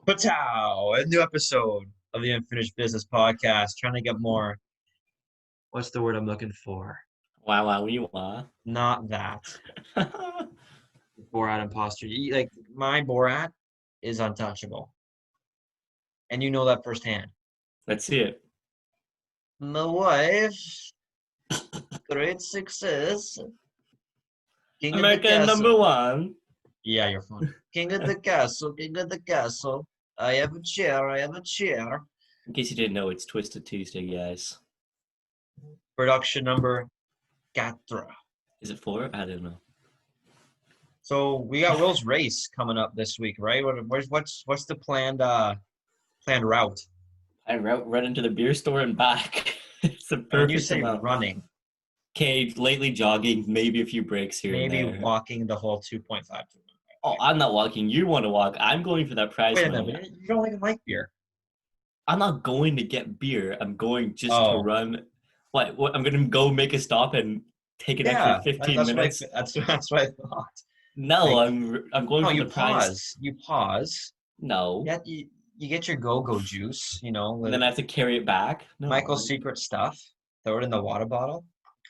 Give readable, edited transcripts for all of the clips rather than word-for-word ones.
Patow! A new episode of the Unfinished Business Podcast. Trying to get more. What's the word I'm looking for? Wow, wow, we wah. Not that. Borat imposter. Like my Borat is untouchable, and you know that firsthand. Let's see it. My wife, great success. King of the American number castle. one. Yeah, you're fun. King of the castle. King of the castle. I have a chair. I have a chair. In case you didn't know, it's Twisted Tuesday, guys. Production number quatre. Is it 4? I don't know. So we got Will's race coming up this week, right? What's the planned route? I run into the beer store and back. It's the And when you perfect say amount. running, Okay, lately jogging, maybe a few breaks here maybe and there. walking the whole 2.5. Oh, I'm not walking. You want to walk. I'm going for that prize Wait a money. minute, you don't even like beer. I'm not going to get beer. I'm going just to Oh, run. What? I'm going to go make a stop and take an yeah, extra 15 that's what minutes. that's what I thought. No, Like, I'm going no, for you the prize. pause, you pause. No. Yeah, you get your go-go juice, And then I have to carry it back. Michael's No. secret stuff. Throw it in the water bottle.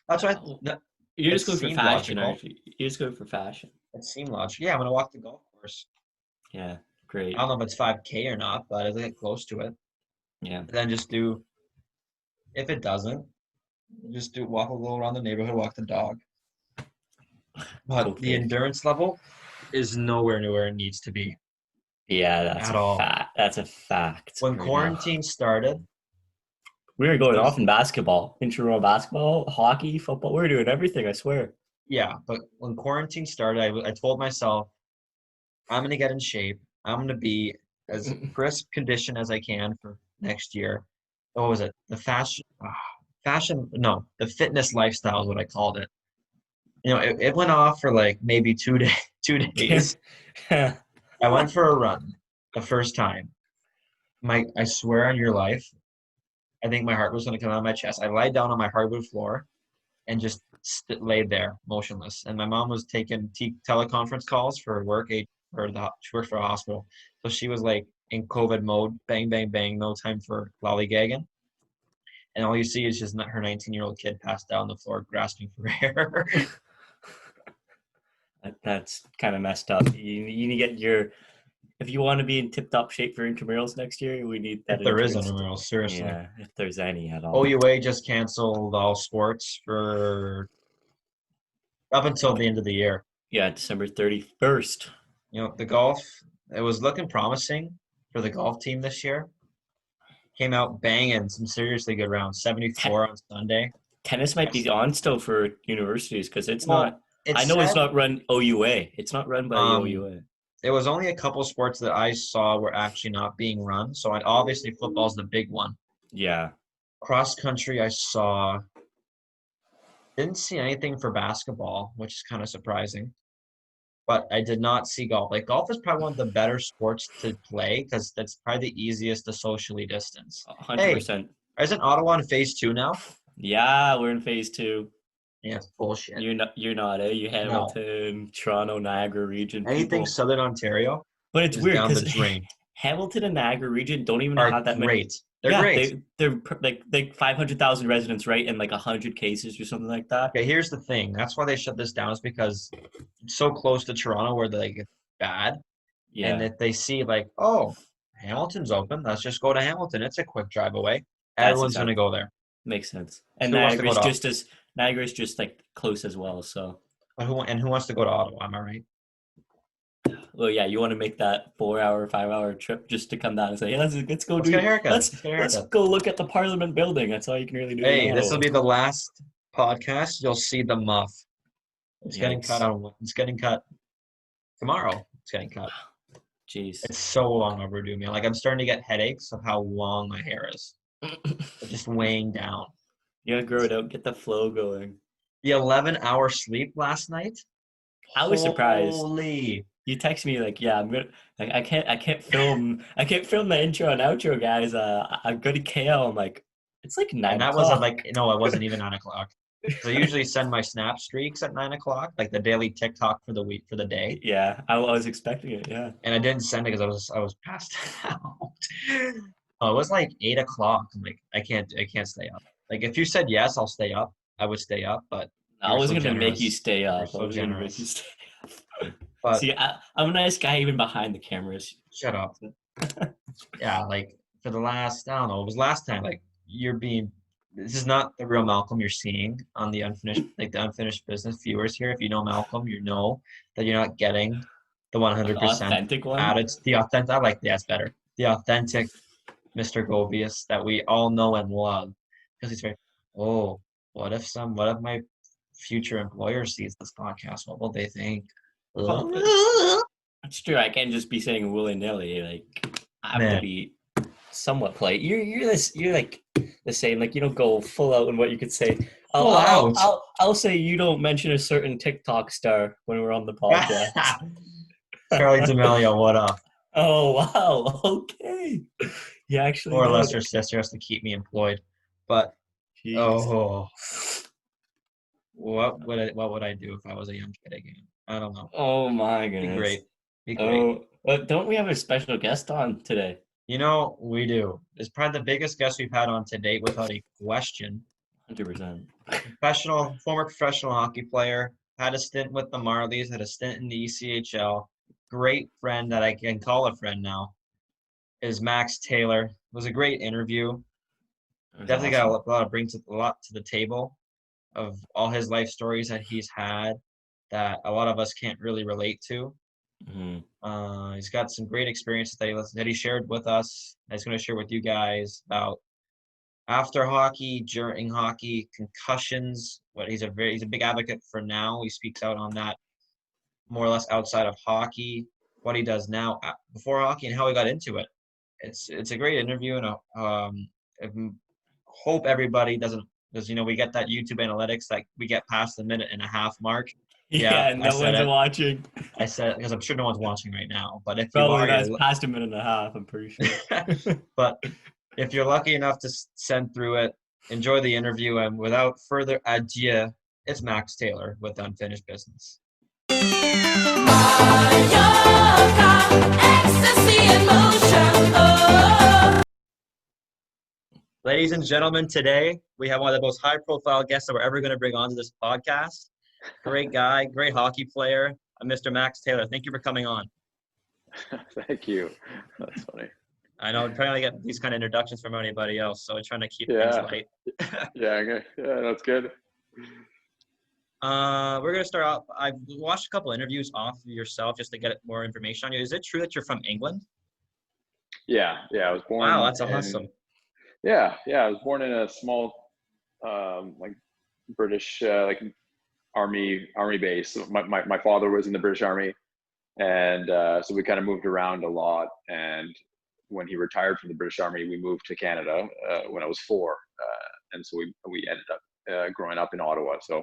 That's what Oh, that, you're it just going for seemed fashion, logical. aren't you? You're just going for fashion. It seemed logical. Yeah, I'm gonna walk the golf course. Yeah, I great. don't know if it's 5K or not, but it'll get close to it. Yeah. Then just do, if it doesn't, just do walk a little around the neighborhood, walk the dog. But the Okay. endurance level is nowhere near where it needs to be Yeah, that's at a all. fact. That's a fact. When Right now. quarantine started, We were going there's off in basketball, intramural basketball, hockey, football. We were doing everything, I swear. yeah, but when quarantine started, I told myself I'm gonna get in shape. I'm gonna be as crisp condition as I can for next year. What was it? The fashion, no, the fitness lifestyle is what I called it. It went off for like maybe 2 days. 2 days. I went for a run the first time. I swear on your life, I think my heart was going to come out of my chest. I lied down on my hardwood floor and just laid there motionless. And my mom was taking teleconference calls for work. She worked for a hospital, so she was like in COVID mode. Bang, bang, bang. No time for lollygagging. And all you see is just her 19-year-old kid passed out on the floor, grasping for air. That's kind of messed up. You need to get your. If you want to be in tip-top shape for intramurals next year, we need that If there is endurance. intramural, seriously. Yeah, if there's any at all. OUA just canceled all sports for up until the end of the year. Yeah, December 31st. The golf, it was looking promising for the golf team this year. Came out banging some seriously good rounds, 74 on Sunday. Tennis might be on still for universities because it's Well, not. it I know it's said not run OUA. It's not run by the OUA. it was only a couple sports that I saw were actually not being run. So obviously football's the big one. Yeah. Cross country, I didn't see anything for basketball, which is kind of surprising. But I did not see golf. Like golf is probably one of the better sports to play because that's probably the easiest to socially distance. 100%. Isn't Ottawa in phase 2 now? Yeah, we're in phase 2. Yeah, it's bullshit. You're not, You Hamilton, Toronto, Niagara region Anything people. Southern Ontario But it's is weird down the because drain. Hamilton and Niagara region don't even Are have that many. great. They're great. They're like 500,000 residents, right? And like 100 cases or something like that. Okay, here's the thing. That's why they shut this down is because it's so close to Toronto where they get bad. Yeah. And if they see like, oh, Hamilton's open, let's just go to Hamilton. It's a quick drive away. Everyone's gonna go there. Makes sense. And Who wants to go Niagara's just like close as well. So. But who wants to go to Ottawa? Am I right? Well, yeah, you want to make that 4-hour, 5-hour trip just to come down and say, hey, let's go Let's get a haircut. Let's go look at the Parliament building. That's all you can really do. Hey, this will be the last podcast. You'll see the muff. It's getting cut tomorrow. It's getting cut. Jeez. It's so long overdue, man. Like I'm starting to get headaches of how long my hair is. It's just weighing down. You gotta grow it out, get the flow going. The 11-hour sleep last night. I was surprised. Holy. You text me like, yeah, I'm gonna. Like, I can't film the intro and outro, guys. I'm going to KL. I'm like, it's like 9 And that o'clock. was like, no, it wasn't even 9 o'clock. So I usually send my snap streaks at 9 o'clock, like the daily TikTok for the week for the day. Yeah, I was expecting it. Yeah. And I didn't send it because I was passed out. Oh, it was like 8 o'clock. I'm like, I can't stay up. Like if you said yes, I'll stay up. I would stay up, but you I were was so gonna make you generous. stay You're up. I so was gonna make you generous. stay up. But See, I'm a nice guy even behind the cameras. shut up. Yeah, like for the last, I don't know, it was last time, like you're being, this is not the real Malcolm you're seeing on the unfinished business viewers here. If you know Malcolm, you know that you're not getting the The 100% authentic one. added, the authentic, I like, that's better. The authentic Mr. Govius that we all know and love. Because he's very, oh, what if my future employer sees this podcast? What will they think? Well, it's true. I can't just be saying willy nilly. Like I have to Man, be somewhat polite. You're like the same. Like you don't go full out in what you could say. pull out. I'll say you don't mention a certain TikTok star when we're on the podcast. Charlie D'Amelio, what up? Oh wow. Okay. You actually More or less did. her sister has to keep me employed. But Jeez. oh, what would I do if I was a young kid again? I don't know. Oh my Be goodness. great. Be great. Oh, but don't we have a special guest on today? You know, we do. It's probably the biggest guest we've had on to date without a question. 100%. Former professional hockey player, had a stint with the Marlies, had a stint in the ECHL. Great friend that I can call a friend now is Max Taylor. It was a great interview. Definitely got a lot of brings a lot to the table of all his life stories that he's had that a lot of us can't really relate to. He's got some great experiences that he shared with us. That he's going to share with you guys about after hockey, during hockey, concussions. What he's a big advocate for now. He speaks out on that more or less outside of hockey. What he does now before hockey and how he got into it. It's a great interview, and I hope everybody doesn't, because we get that YouTube analytics, like we get past the minute and a half mark. Yeah, Yeah, I no said one's it. watching. I said it because I'm sure no one's watching right now. But if you Probably are, that's past a minute and a half, I'm pretty sure. but if you're lucky enough to send through it, enjoy the interview. And without further ado, it's Max Taylor with Unfinished Business. Ladies and gentlemen, today we have one of the most high-profile guests that we're ever going to bring onto this podcast. Great guy, great hockey player, Mr. Max Taylor. Thank you for coming on. Thank you. That's funny. I know I'm trying to get these kind of introductions from anybody else, so we're trying to keep things light. Yeah, that's good. We're gonna start off. I've watched a couple interviews off of yourself just to get more information on you. Is it true that you're from England? Yeah. I was born. Wow, that's awesome. Yeah. I was born in a small, like British, like army base. My father was in the British Army, and so we kind of moved around a lot. And when he retired from the British Army, we moved to Canada when I was 4, and so we ended up growing up in Ottawa. So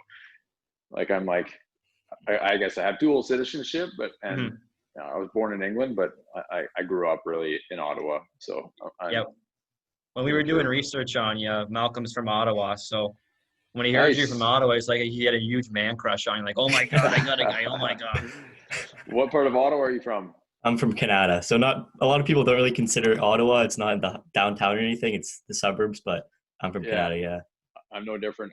like I guess I have dual citizenship, but I was born in England, but I grew up really in Ottawa. So yep. When we were doing research on you, Malcolm's from Ottawa, so when he heard you from Ottawa, it's like he had a huge man crush on you. Like, oh my god, I got a guy. Oh my god. What part of Ottawa are you from? I'm from Canada, so not a lot of people don't really consider Ottawa. It's not in the downtown or anything. It's the suburbs, but I'm from Canada. Yeah, I'm no different.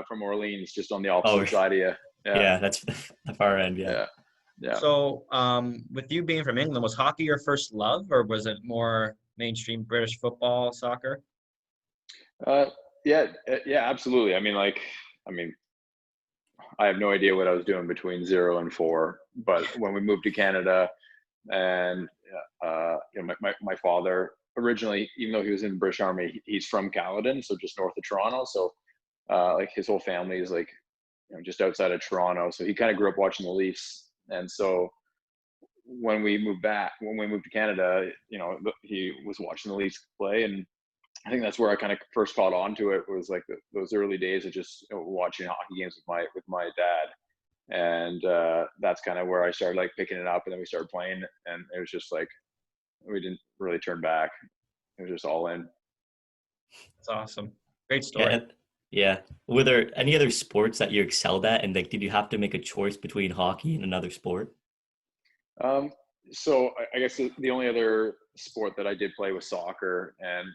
From Orleans, just on the opposite side of you. Yeah, that's the far end. Yeah. So, with you being from England, was hockey your first love, or was it more mainstream British football, soccer? Yeah, absolutely. I mean, I have no idea what I was doing between 0 and 4, but when we moved to Canada, and my father originally, even though he was in the British Army, he's from Caledon, so just north of Toronto. So, like his whole family is like, just outside of Toronto. So he kind of grew up watching the Leafs, and so when we moved to Canada, he was watching the Leafs play, and I think that's where I kind of first caught on to it, was like those early days of just watching hockey games with my dad. And that's kind of where I started like picking it up, and then we started playing, and it was just like we didn't really turn back. It was just all in. That's awesome. Great story. Yeah. Were there any other sports that you excelled at, and like, did you have to make a choice between hockey and another sport? Um, so I guess the only other sport that I did play was soccer, and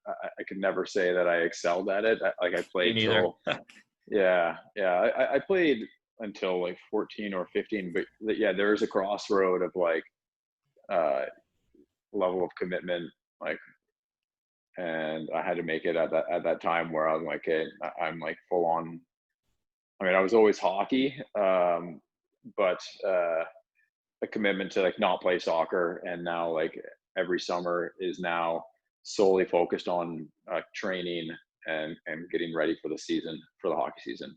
I could never say that I excelled at it. Like I Me played neither. till yeah. I played until like 14 or 15, but yeah, there is a crossroad of like uh, level of commitment, like, and I had to make it at that time where I was like, okay, I'm like full on. I mean, I was always hockey, but a commitment to like not play soccer, and now like every summer is now solely focused on training and getting ready for the season, for the hockey season.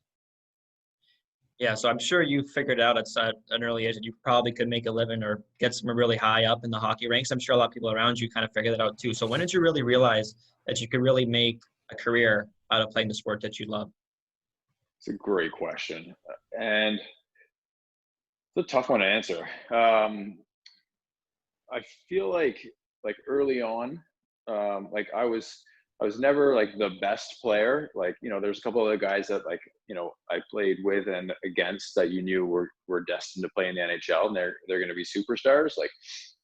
Yeah, so I'm sure you figured out at an early age that you probably could make a living or get some really high up in the hockey ranks. I'm sure a lot of people around you kind of figured that out too. So when did you really realize that you could really make a career out of playing the sport that you love? It's a great question, and it's a tough one to answer. I feel like early on, like I was never like the best player. Like, you know, there's a couple other guys that like, you know, I played with and against that you knew were destined to play in the NHL, and they're going to be superstars. Like,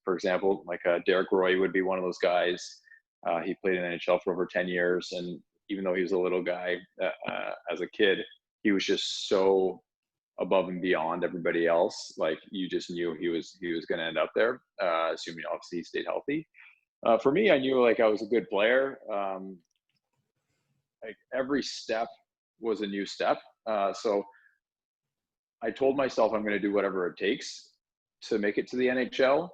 for example, like Derek Roy would be one of those guys. He played in the NHL for over 10 years, and even though he was a little guy as a kid, he was just so above and beyond everybody else. Like, you just knew he was going to end up there, assuming obviously he stayed healthy. For me, I knew like I was a good player. Like every step was a new step. So I told myself I'm going to do whatever it takes to make it to the NHL,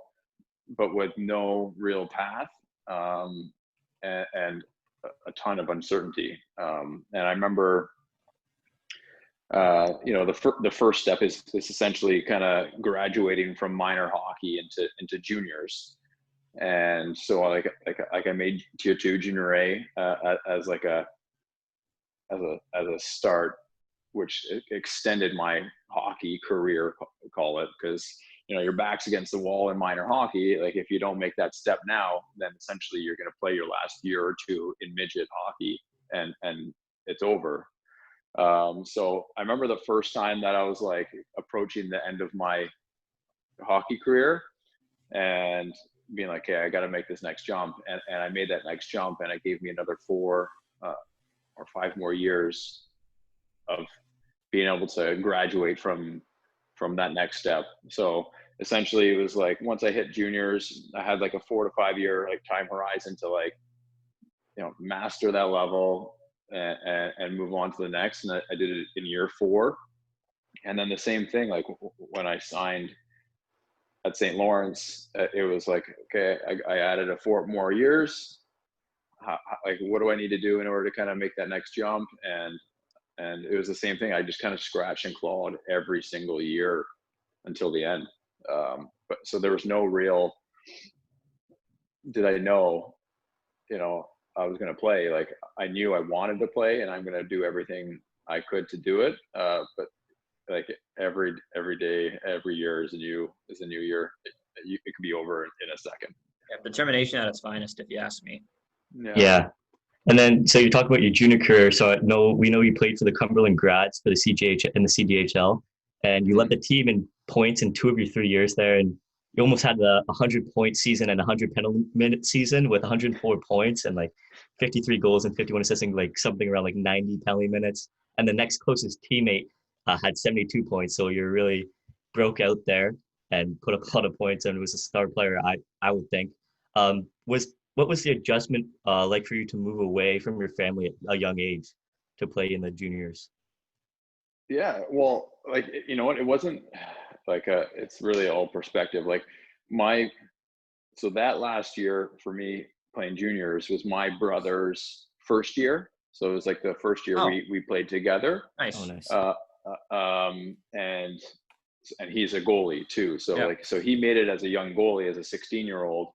but with no real path, and a ton of uncertainty. And I remember, you know, the first step is essentially kind of graduating from minor hockey into juniors. And so like I made tier two junior A as like as a start, which extended my hockey career, call it, because you know your back's against the wall in minor hockey. Like if you don't make that step now, then essentially you're going to play your last year or two in midget hockey, and it's over. So I remember the first time that I was like approaching the end of my hockey career and being like, okay, I got to make this next jump. And I made that next jump, and it gave me another 4 or 5 more years of being able to graduate from that next step. So essentially it was like, once I hit juniors, I had like a 4 to 5 year like time horizon to like, you know, master that level and move on to the next. And I did it in year 4. And then the same thing, like when I signed at St. Lawrence, it was like, okay, I added 4 more years. Like, what do I need to do in order to kind of make that next jump? And it was the same thing. I just kind of scratched and clawed every single year until the end. But so there was no real, did I know, you know, I was going to play. Like I knew I wanted to play, and I'm going to do everything I could to do it. But like every day, every year is a new year. It could be over in a second. Yeah, determination at its finest, if you ask me. Yeah. Yeah. And then, so you talk about your junior career. So we know you played for the Cumberland Grads for the CGH and the CDHL, and you led the team in points in 2 of your 3 years there. And you almost had a 100-point season and a 100 penalty minute season with 104 points and like 53 goals and 51 assists, like something around like 90 penalty minutes. And the next closest teammate had 72 points. So you really broke out there and put up a lot of points and was a star player, I would think. What was the adjustment like for you to move away from your family at a young age to play in the juniors? Yeah. Well, like, you know what, it wasn't like it's really all perspective. Like my, so that last year for me playing juniors was my brother's first year. So it was like the first year Oh, we played together. Oh, nice. nice. And he's a goalie too. So Yeah. like, so he made it as a young goalie, as a 16-year-old,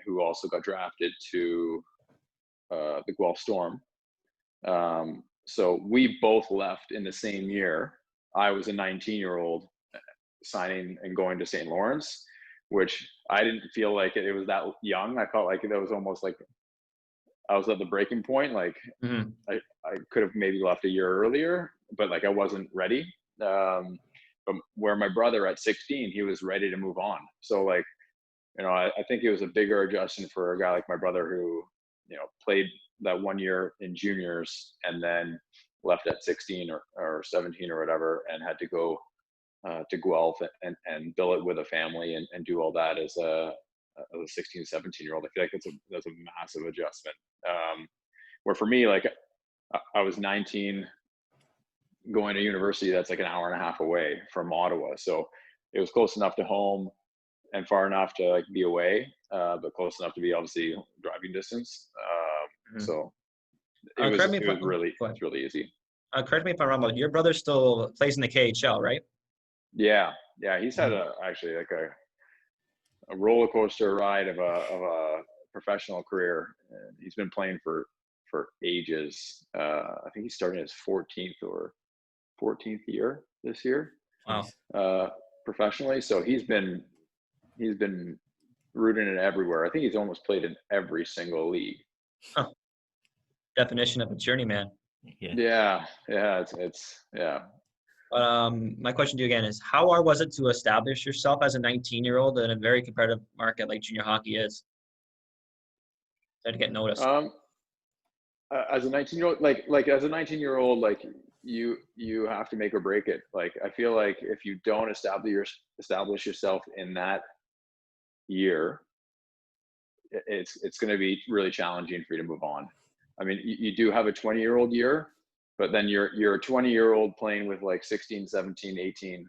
who also got drafted to the Guelph Storm. So we both left in the same year. I was a 19-year-old signing and going to St. Lawrence, which I didn't feel like it was that young. I felt like that was almost like I was at the breaking point. Like Mhm. I could have maybe left a year earlier, but like I wasn't ready. But where my brother at 16, he was ready to move on. So like, I think it was a bigger adjustment for a guy like my brother who, played that 1 year in juniors and then left at 16 or 17 or whatever and had to go to Guelph and bill it with a family and do all that as a 16, 17-year-old. I feel like that's a massive adjustment. Where for me, like I was 19 going to university that's like an hour and a half away from Ottawa. So it was close enough to home and far enough to like be away, but close enough to be obviously driving distance. Mhm. So it was Correct me it if was really go ahead. it's really easy. Correct me if I'm wrong, but your brother still plays in the KHL, right? Yeah, yeah. He's had Mhm. actually like a roller coaster ride of a professional career. And he's been playing for ages. I think he's starting his 14th year this year, Wow. Nice. professionally. So he's been rooting it everywhere. I think he's almost played in every single league. Huh. Definition of a journeyman. Yeah. Yeah. It's yeah. But my question to you again is, how hard was it to establish yourself as a 19-year-old in a very competitive market like junior hockey is? To get noticed. As a 19-year-old, like as a 19-year-old, like you have to make or break it. Like I feel like if you don't establish yourself in that year, it's going to be really challenging for you to move on. I mean, you do have a 20-year-old year, but then you're a 20-year-old playing with like 16, 17, 18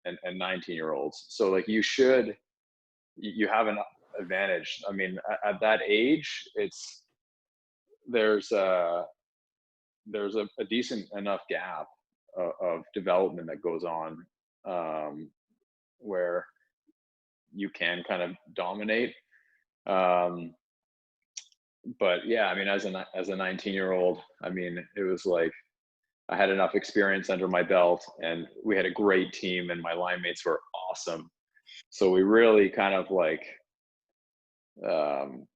and 19-year-olds. So like you have an advantage. I mean, at that age, there's a a decent enough gap of development that goes on, where you can kind of dominate. Um, but yeah, I mean, as a 19-year-old, I mean, it was like I had enough experience under my belt, and we had a great team, and my line mates were awesome. So we really kind of like um,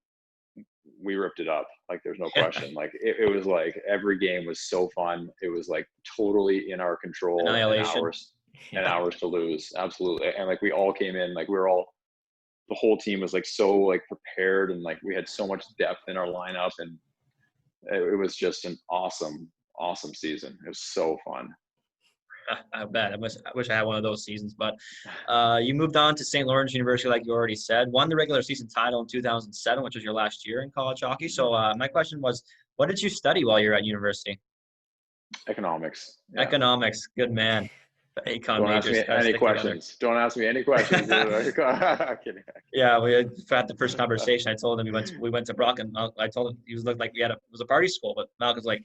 we ripped it up. Like there's no question. Like it was like every game was so fun. It was like totally in our control and Annihilation. ours and Yeah. hours to lose. Absolutely. And like we all came in, like we were all the whole team was like so like prepared and like we had so much depth in our lineup and it was just an awesome season. It was so fun. I bet. I wish I had one of those seasons. But you moved on to St. Lawrence University, like you already said. Won the regular season title in 2007, which was your last year in college hockey. So my question was, what did you study while you were at university? Economics. Yeah. Economics. Good man. The econ Don't ask majors me got to any stick together. questions. Don't ask me any questions. I'm kidding. Yeah, we had the first conversation. I told him we went to Brock, and I told him he was looked like it was a party school, but Malcolm's like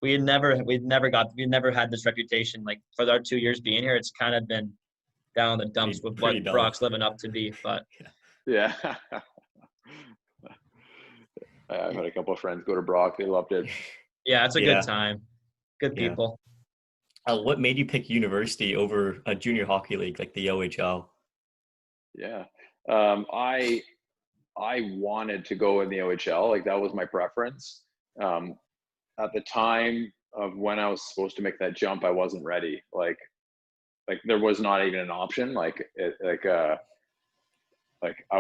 we never had this reputation. Like for our 2 years being here, it's kind of been down the dumps with Pretty what dull. Brock's living up to be. But Yeah. I've had a couple of friends go to Brock. They loved it. yeah, it's a good Yeah. time. Good Yeah. people. What made you pick university over a junior hockey league like the OHL? Yeah. I wanted to go in the OHL. Like that was my preference. At the time of when I was supposed to make that jump, I wasn't ready. Like there was not even an option. Like I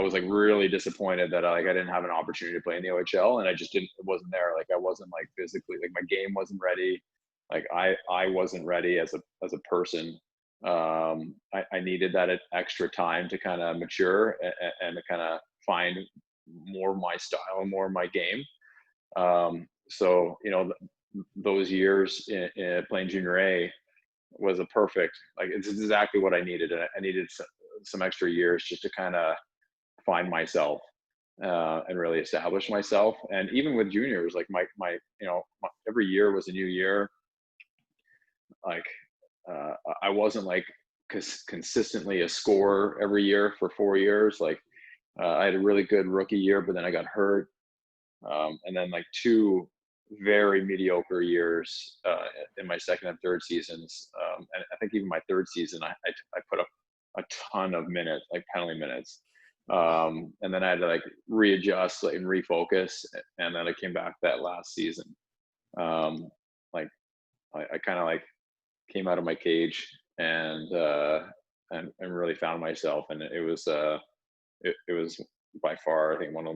was like really disappointed that I didn't have an opportunity to play in the OHL, and it wasn't there. Like I wasn't like physically, like my game wasn't ready. Like I wasn't ready as a person. I needed that extra time to kind of mature and to kind of find more my style and more my game. So those years in playing junior A was a perfect, like it's exactly what I needed. I needed some extra years just to kind of find myself and really establish myself. And even with juniors, like my every year was a new year. Like I wasn't like consistently a scorer every year for 4 years. Like I had a really good rookie year, but then I got hurt. And then like two very mediocre years in my second and third seasons. And I think even my third season, I put up a ton of minutes, like penalty minutes. And then I had to like readjust and refocus, and then I came back that last season. Like I kind of like came out of my cage and really found myself, and it was by far I think one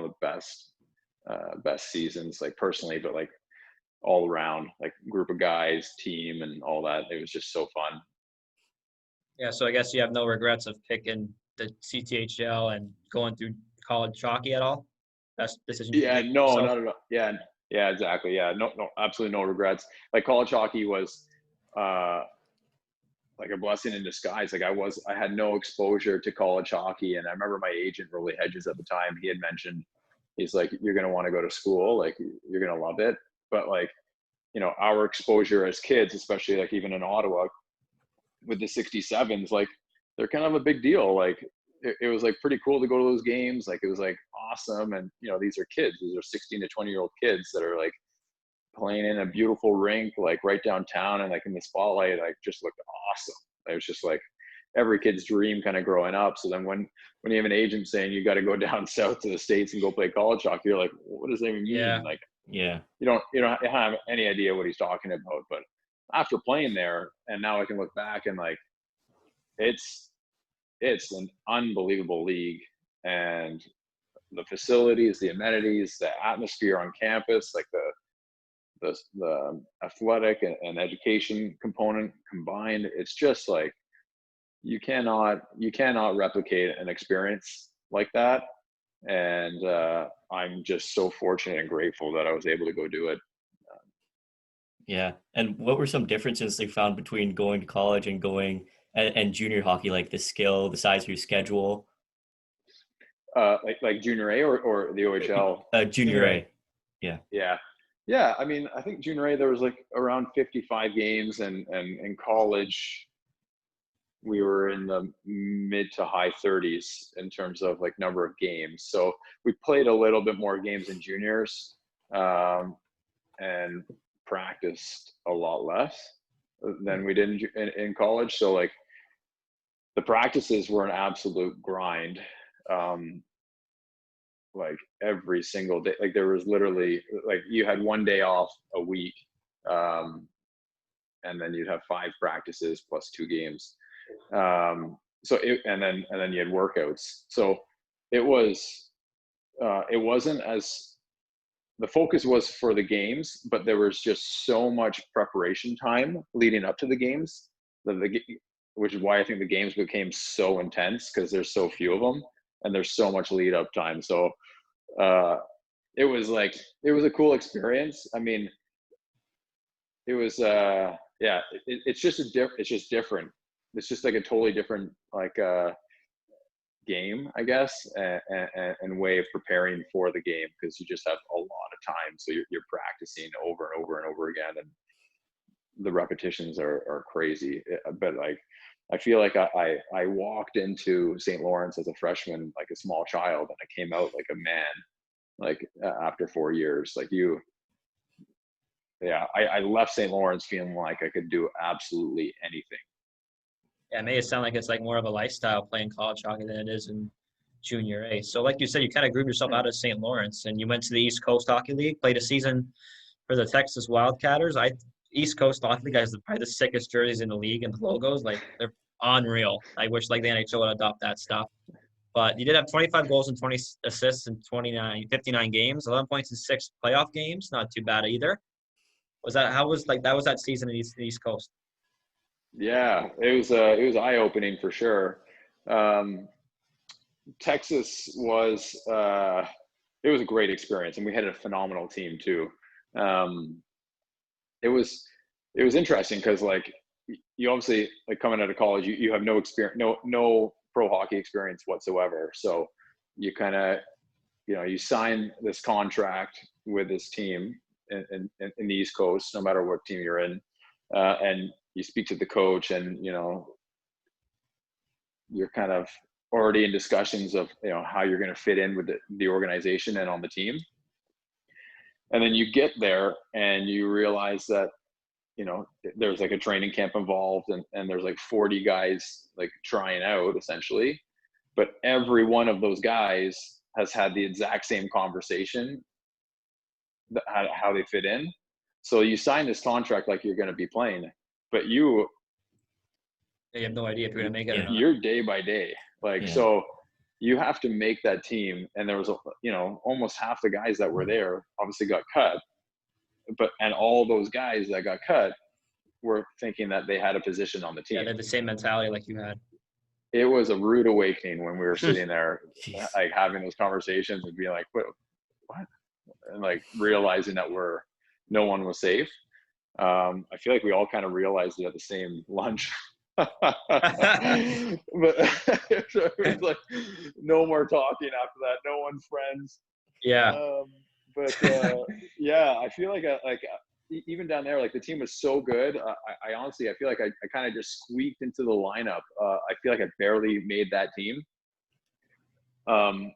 of the best seasons, like personally, but like all around, like group of guys, team, and all that. It was just so fun. Yeah, so I guess you have no regrets of picking the CTHL and going through college hockey at all? Best decision you Yeah, made for no, yourself? not at all. Yeah, yeah, exactly. Yeah, no, absolutely no regrets. Like college hockey was uh like a blessing in disguise. Like I had no exposure to college hockey, and I remember my agent, Rolly Hedges, at the time, he had mentioned, he's like, you're gonna want to go to school, like you're gonna love it. But like, our exposure as kids, especially like even in Ottawa with the 67s, like they're kind of a big deal. Like it was like pretty cool to go to those games. Like it was like awesome. And these are kids. These are 16 to 20-year-old kids that are like playing in a beautiful rink, like right downtown, and like in the spotlight, like just looked awesome. It was just like every kid's dream kind of growing up. So then when you have an agent saying you got to go down south to the States and go play college hockey, you're like, what does that even Yeah. mean? Like Yeah. you don't have any idea what he's talking about. But after playing there, and now I can look back and like it's an unbelievable league, and the facilities, the amenities, the atmosphere on campus, like the athletic and education component combined, it's just like you cannot replicate an experience like that. And I'm just so fortunate and grateful that I was able to go do it. Yeah. And what were some differences they found between going to college and going and junior hockey, like the skill, the size of your schedule? Like junior A or the OHL? Junior Junior A. A. Yeah. Yeah, I mean, I think junior A there was like around 55 games, and in college we were in the mid to high 30s in terms of like number of games. So we played a little bit more games in juniors, and practiced a lot less than we did in college. So like the practices were an absolute grind. Um, like every single day, like there was literally like you had one day off a week, um, and then you'd have 5 practices plus 2 games. And then you had workouts. So it was it wasn't as the focus was for the games, but there was just so much preparation time leading up to the games, which is why I think the games became so intense, because there's so few of them and there's so much lead up time. So uh, it was a cool experience. I mean, it was yeah, it's just it's just different. It's just like a totally different like game, I guess, and way of preparing for the game, because you just have a lot of time. So you're practicing over and over and over again, and the repetitions are crazy. But like, I feel like I walked into St. Lawrence as a freshman, like a small child, and I came out like a man, like after 4 years. Like yeah, I left St. Lawrence feeling like I could do absolutely anything. Yeah, it made it sound like it's like more of a lifestyle playing college hockey than it is in junior A. So like you said, you kind of grew yourself out of St. Lawrence and you went to the East Coast Hockey League, played a season for the Texas Wildcatters. East Coast Hockey League has probably the sickest jerseys in the league, and the logos, like they're unreal. I wish like the NHL would adopt that stuff. But you did have 25 goals and 20 assists in 59 games, 11 points in 6 playoff games. Not too bad either. That was that season in the East Coast? Yeah, it was eye opening for sure. Um, Texas was it was a great experience, and we had a phenomenal team too. Um, it was interesting because like you obviously, like coming out of college, you have no experience, no pro hockey experience whatsoever. So you kind of you sign this contract with this team in the East Coast, no matter what team you're in, and you speak to the coach, and you're kind of already in discussions of how you're going to fit in with the organization and on the team. And then you get there and you realize that there's like a training camp involved, and there's like 40 guys like trying out essentially, but every one of those guys has had the exact same conversation, how they fit in. So you sign this contract like you're going to be playing, but You have no idea if you're gonna make it or not. you're day by day. Like, Yeah. so you have to make that team. And there was, almost half the guys that were there obviously got cut, and all those guys that got cut were thinking that they had a position on the Yeah, team. they had the same mentality like you had. It was a rude awakening when we were sitting there, Jeez. like having those conversations and being like, what? And like realizing that no one was safe. I feel like we all kind of realized it at the same lunch. But it was like no more talking after that. No one's friends. Yeah. Yeah, I feel like even down there, like the team was so good. I honestly, I feel like I kind of just squeaked into the lineup. I feel like I barely made that team. And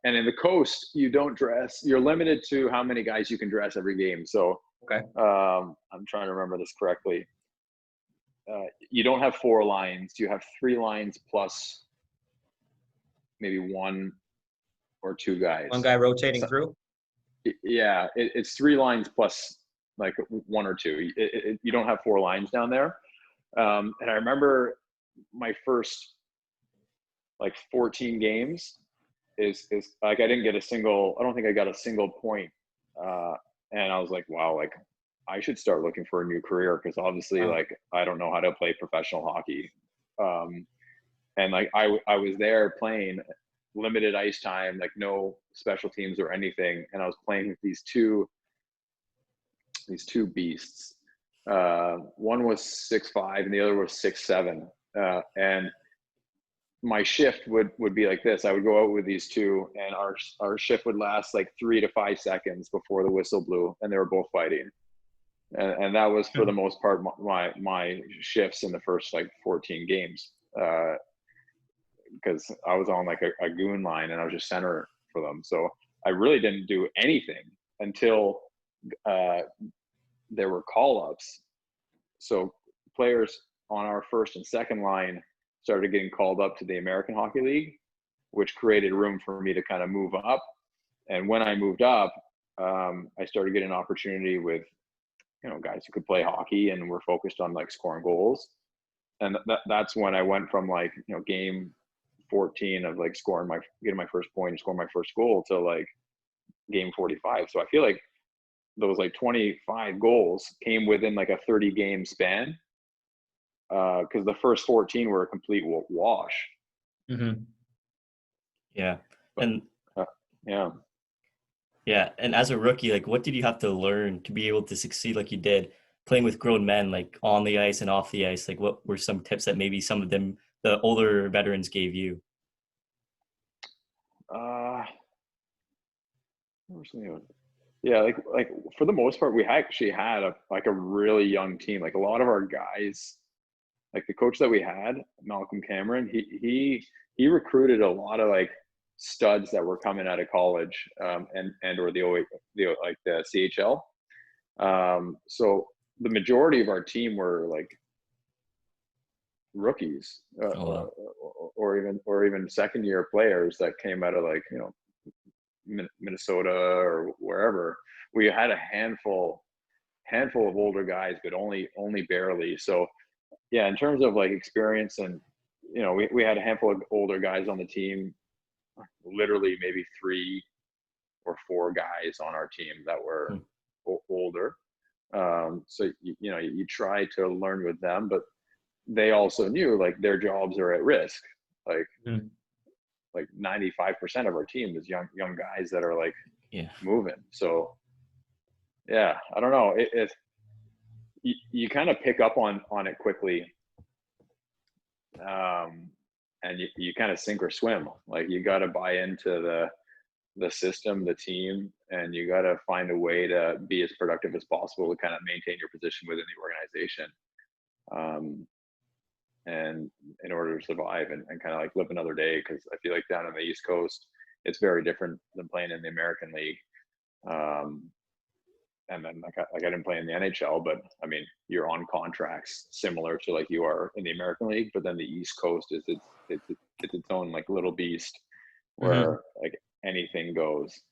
in the coast, you don't dress. You're limited to how many guys you can dress every game. So, Okay. I'm trying to remember this correctly. You don't have 4 lines. You have 3 lines plus maybe 1 or 2 guys. One guy rotating through. Yeah, it's 3 lines plus like 1 or 2. You don't have 4 lines down there. And I remember my first like 14 games is like I don't think I got a single point. And I was like, wow, like I should start looking for a new career, because obviously like I don't know how to play professional hockey. And like I was there playing limited ice time, like no special teams or anything, and I was playing with these two beasts. One was 6'5" and the other was 6'7", and my shift would be like this. I would go out with these two, and our shift would last like 3 to 5 seconds before the whistle blew, and they were both fighting. And that was for the most part my shifts in the first like 14 games, because I was on like a goon line, and I was just center for them. So I really didn't do anything until there were call-ups. So players on our first and second line started getting called up to the American Hockey League, which created room for me to kind of move up. And when I moved up, I started getting an opportunity with, guys who could play hockey and were focused on like scoring goals. And that's when I went from like, game 14 of like getting my first point and scoring my first goal to like game 45. So I feel like those like 25 goals came within like a 30 game span, because the first 14 were a complete wash. Mm-hmm. Yeah. And yeah. Yeah, and as a rookie, like what did you have to learn to be able to succeed like you did, playing with grown men, like on the ice and off the ice? Like what were some tips that maybe some of them, the older veterans, gave you? Yeah, like for the most part, we actually had a really young team. Like a lot of our guys, like the coach that we had, Malcolm Cameron, he recruited a lot of like studs that were coming out of college, and or the CHL. So the majority of our team were like rookies, or even second year players that came out of like Minnesota or wherever. We had a handful of older guys, but only barely. So yeah, in terms of like experience, and we had a handful of older guys on the team, literally maybe 3 or 4 guys on our team that were older. So you try to learn with them, but they also knew like their jobs are at risk. Like 95% of our team is young guys that are like moving. So yeah, I don't know. You kind of pick up on it quickly, and you kind of sink or swim. Like you got to buy into the system, the team, and you got to find a way to be as productive as possible to kind of maintain your position within the organization, and in order to survive and kind of like live another day. Because I feel like down on the East Coast, it's very different than playing in the American League. and then like I didn't play in the NHL, but I mean, you're on contracts similar to like you are in the American League, but then the East Coast is it's its own like little beast where like anything goes.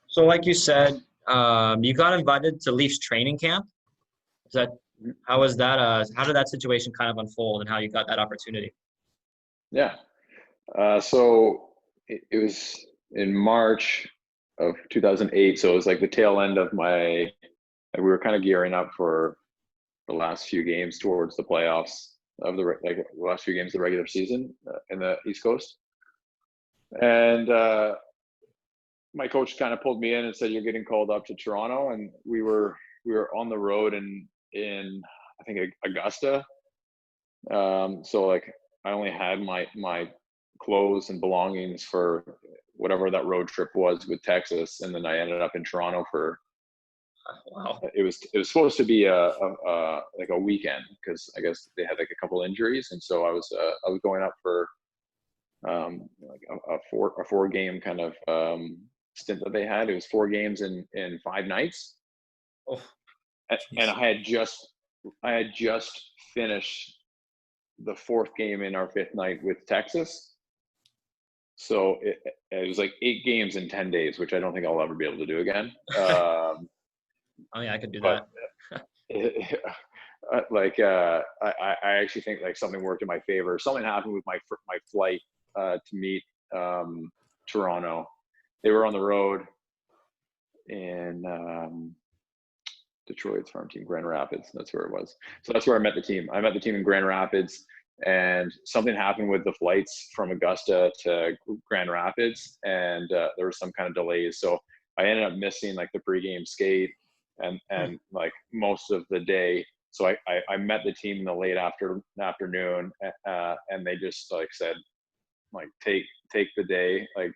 So, like you said, you got invited to Leafs training camp. Is that how was that? How did that situation kind of unfold, and how you got that opportunity? Yeah. So it was in March of 2008. So it was like the tail end of my. We were kind of gearing up for the last few games towards the playoffs of the last few games of the regular season in the East Coast, and my coach kind of pulled me in and said, "You're getting called up to Toronto," and we were on the road in I think Augusta. So like I only had my clothes and belongings for whatever that road trip was with Texas, and then I ended up in Toronto for. Wow. It was supposed to be like a weekend because I guess they had like a couple injuries, and so I was going up for like a four game kind of stint that they had. It was 4 games in 5 nights. Oh, and I had just finished the 4th game in our 5th night with Texas. So it was like 8 games in 10 days, which I don't think I'll ever be able to do again. I mean, I could do that. I actually think like something worked in my favor. Something happened with my flight to meet Toronto. They were on the road in Detroit's farm team, Grand Rapids. That's where it was. So that's where I met the team. I met the team in Grand Rapids, and something happened with the flights from Augusta to Grand Rapids, and there was some kind of delays. So I ended up missing like the pregame skate and like most of the day. So I met the team in the late afternoon, and they just like said, like take the day, like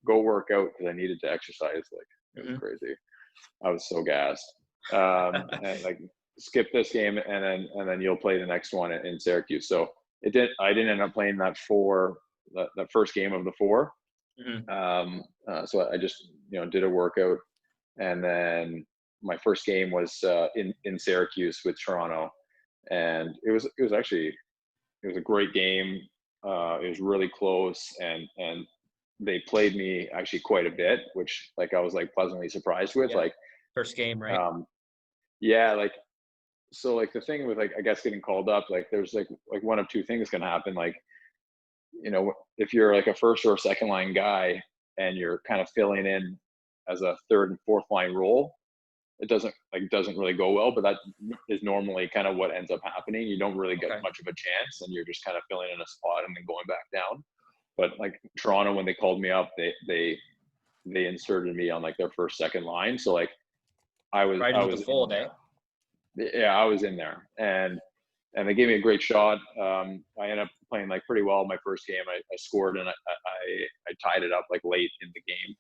go work out, because I needed to exercise. Like it was crazy. I was so gassed. And like skip this game, and then you'll play the next one in Syracuse. So I didn't end up playing that first game of the 4. So I just did a workout, and then my first game was in Syracuse with Toronto, and it was a great game. It was really close, and they played me actually quite a bit, which like I was like pleasantly surprised with. Yeah. Like First game, right? Yeah, like so like the thing with like I guess getting called up, like there's like one of two things can happen. Like if you're like a first or second line guy and you're kind of filling in as a third and fourth line role, it doesn't really go well, but that is normally kind of what ends up happening. You don't really get much of a chance, and you're just kind of filling in a spot and then going back down. But like Toronto, when they called me up, they inserted me on like their first, second line. So like I was the fold, eh? Yeah, I was in there, and they gave me a great shot. I ended up playing like pretty well my first game. I scored, and I tied it up like late in the game.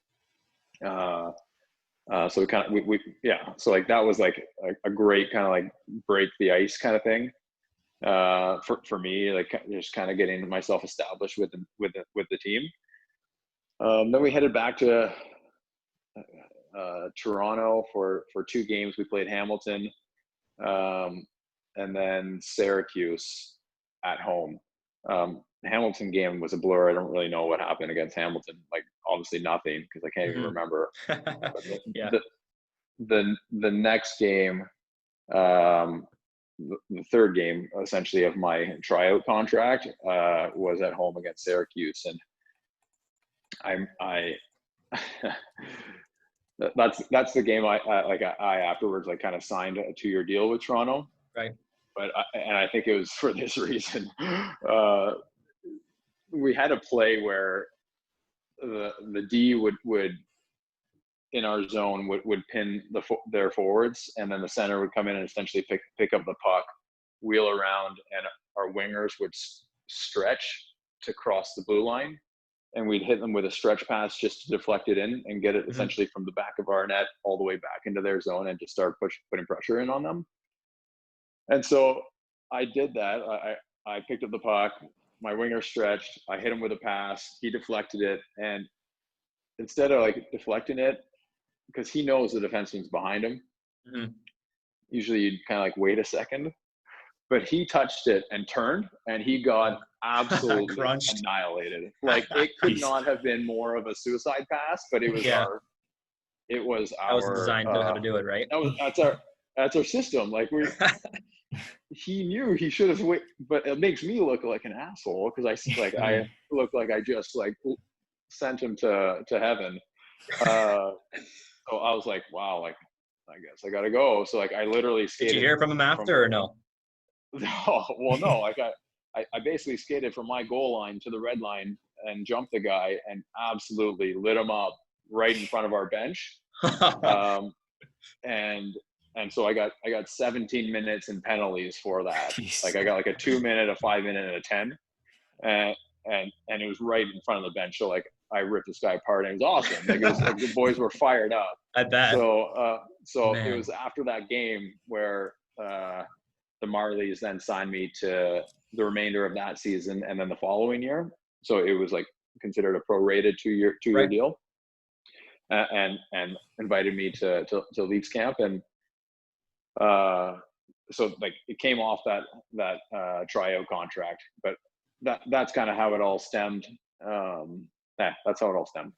So so like that was like a great kind of like break the ice kind of thing for me, like just kind of getting myself established with the team. Then we headed back to Toronto for 2 games. We played Hamilton, and then Syracuse at home. Hamilton game was a blur. I don't really know what happened against Hamilton. Like obviously nothing, because I can't even remember. Yeah. The next game, the 3rd game essentially of my tryout contract, was at home against Syracuse, and I that's the game I afterwards like kind of signed a 2-year deal with Toronto. Right. But I think it was for this reason. We had a play where the D would in our zone would pin their forwards, and then the center would come in and essentially pick up the puck, wheel around, and our wingers would stretch to cross the blue line, and we'd hit them with a stretch pass just to deflect it in and get it essentially from the back of our net all the way back into their zone and just start putting pressure in on them. And so I did that. I picked up the puck, my winger stretched, I hit him with a pass, he deflected it, and instead of like deflecting it, because he knows the defenseman's behind him. Mhm. Usually you'd kind of like wait a second, but he touched it and turned, and he got absolutely Crunched. annihilated. Like it could Jeez. not have been more of a suicide pass, but it was Yeah. our. It was That was our. designed to how to do it, right? That's our system. Like he knew he should have wait, but it makes me look like an asshole because I look like I just like sent him to heaven. So I was like, wow, like I guess I gotta go. So like I literally skated. Did you hear from him after or no? No, well, no. Like I basically skated from my goal line to the red line and jumped the guy and absolutely lit him up right in front of our bench. And so I got 17 minutes in penalties for that. Jeez. Like I got like a 2 minute, a 5 minute, and a 10, and it was right in front of the bench. So like I ripped this guy apart, and it was awesome. Like, like the boys were fired up. I bet. So Man. it was after that game where the Marlies then signed me to the remainder of that season, and then the following year. So it was like considered a prorated two-year Right. deal, and invited me to Leafs camp, and so like it came off that tryout contract, but that's kind of how it all stemmed. That's how it all stemmed.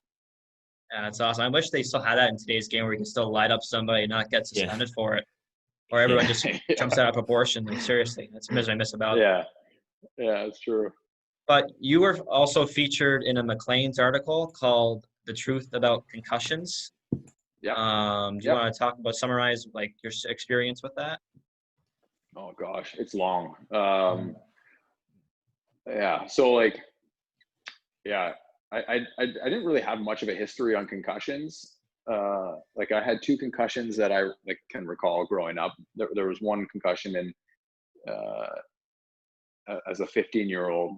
Yeah, that's awesome. I wish they still had that in today's game where you can still light up somebody and not get suspended for it. Or everyone just jumps out of proportion. Like, seriously, that's the misery I miss about it. Yeah, it's true. But you were also featured in a Maclean's article called "The Truth About Concussions." Yeah. Do you want to summarize like your experience with that? Oh gosh, it's long. Yeah. So like, yeah, I didn't really have much of a history on concussions. Like I had 2 concussions that I like can recall growing up. There was one concussion in as a 15-year-old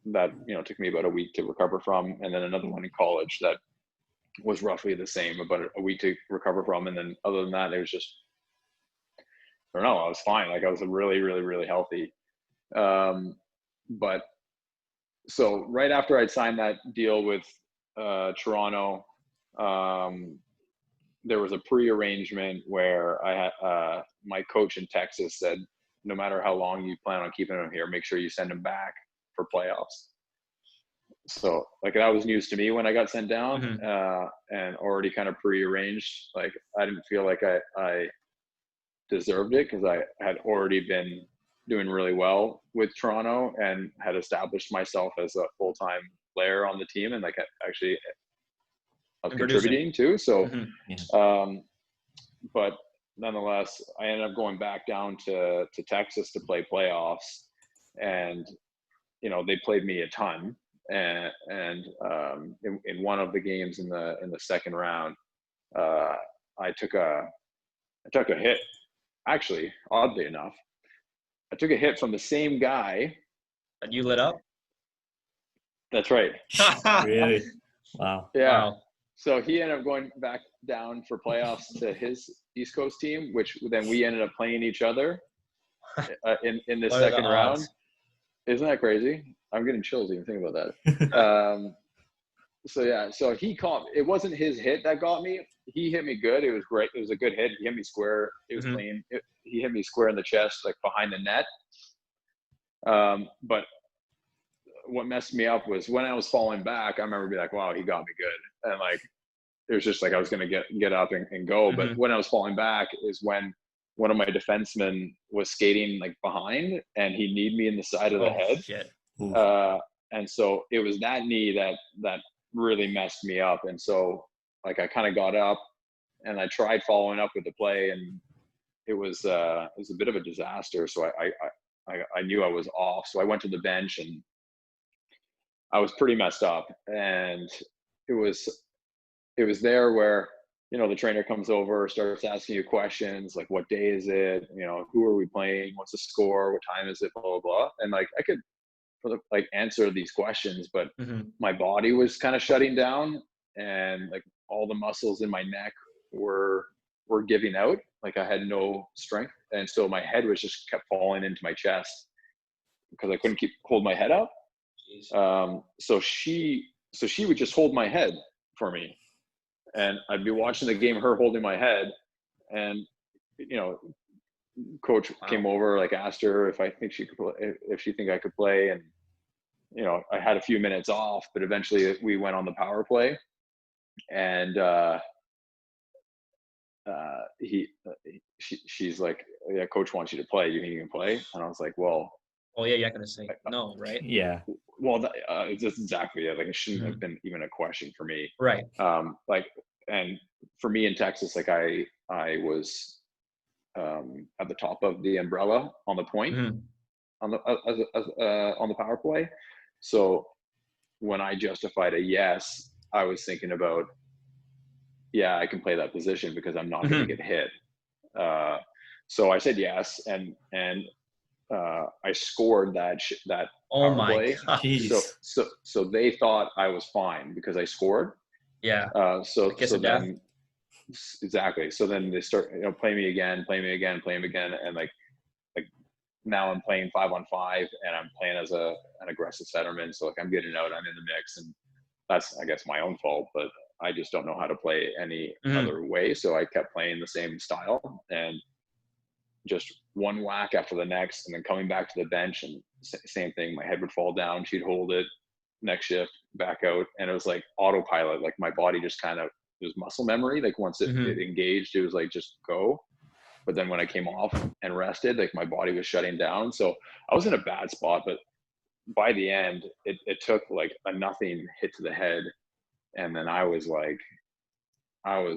that took me about a week to recover from, and then another one in college that was roughly the same, about a week to recover from, and then other than that, it was just I don't know. I was fine. Like I was really, really, really healthy. But so right after I'd signed that deal with Toronto, there was a pre-arrangement where I had my coach in Texas said, no matter how long you plan on keeping him here, make sure you send him back for playoffs. So like that was news to me when I got sent down, and already kind of pre-arranged. Like I didn't feel like I deserved it because I had already been doing really well with Toronto and had established myself as a full-time player on the team, and like actually I was contributing too. So, but nonetheless, I ended up going back down to Texas to play playoffs, and they played me a ton. And in one of the games in the second round, I took a hit. Actually, oddly enough, I took a hit from the same guy. And you lit up? That's right. Really? Wow. Yeah. Wow. So he ended up going back down for playoffs to his East Coast team, which then we ended up playing each other in the What are second the round. odds? Isn't that crazy? I'm getting chills even thinking about that. So yeah, so he caught. It wasn't his hit that got me. He hit me good. It was great. It was a good hit. He hit me square. It was clean. He hit me square in the chest, like behind the net. But what messed me up was when I was falling back, I remember being like, wow, he got me good. And like, it was just like, I was going to get up and go. But when I was falling back is when one of my defensemen was skating like behind, and he kneed me in the side of the head. Shit. And so it was that knee that really messed me up. And so like, I kind of got up and I tried following up with the play, and it was a bit of a disaster. So I knew I was off. So I went to the bench and I was pretty messed up. And it was there where, the trainer comes over, starts asking you questions like, what day is it? Who are we playing? What's the score? What time is it? Blah, blah, blah. And like, I could like answer these questions, but my body was kind of shutting down, and like all the muscles in my neck were giving out. Like I had no strength. And so my head was just kept falling into my chest because I couldn't hold my head up. So she would just hold my head for me. And I'd be watching the game, her holding my head, and coach came over, like asked her if I think she could play, if she think I could play, and I had a few minutes off, but eventually we went on the power play, and she's like, yeah, coach wants you to play. You think you can play? And I was like, well. Oh yeah, you're not gonna say no, right? Yeah. Well, that's exactly it. Like it shouldn't have been even a question for me. Right. And for me in Texas, like I was at the top of the umbrella on the point on the power play. So when I justified a yes, I was thinking about, yeah, I can play that position because I'm not going to get hit. So I said yes, and I scored that Oh power my play. God. So they thought I was fine because I scored. Yeah. So then exactly. So then they start play me again, and like now I'm playing 5-on-5, and I'm playing as an aggressive centerman. So like I'm getting out, I'm in the mix, and that's, I guess, my own fault, but I just don't know how to play any other way. So I kept playing the same style, and just one whack after the next, and then coming back to the bench, and same thing. My head would fall down, she'd hold it, next shift, back out, and it was like autopilot. Like my body just kind of, it was muscle memory. Like once it engaged, it was like just go. But then when I came off and rested, like my body was shutting down. So I was in a bad spot, but by the end, it took like a nothing hit to the head, and then I was like, I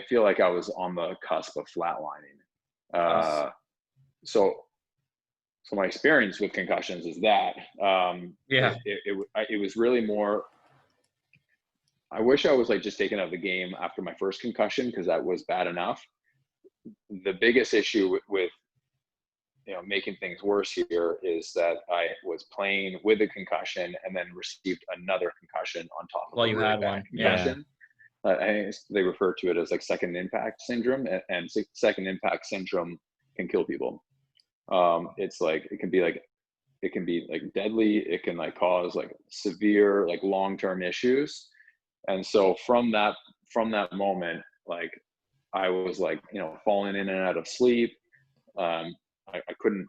feel like I was on the cusp of flatlining. So my experience with concussions is that it was really more. I wish I was like just taken out of the game after my first concussion, because that was bad enough. The biggest issue with making things worse here is that I was playing with a concussion and then received another concussion on top of you really had one concussion. They refer to it as like second impact syndrome, and second impact syndrome can kill people. It's like it can be like deadly. It can like cause like severe like long-term issues. And so from that moment, like I was like falling in and out of sleep. I couldn't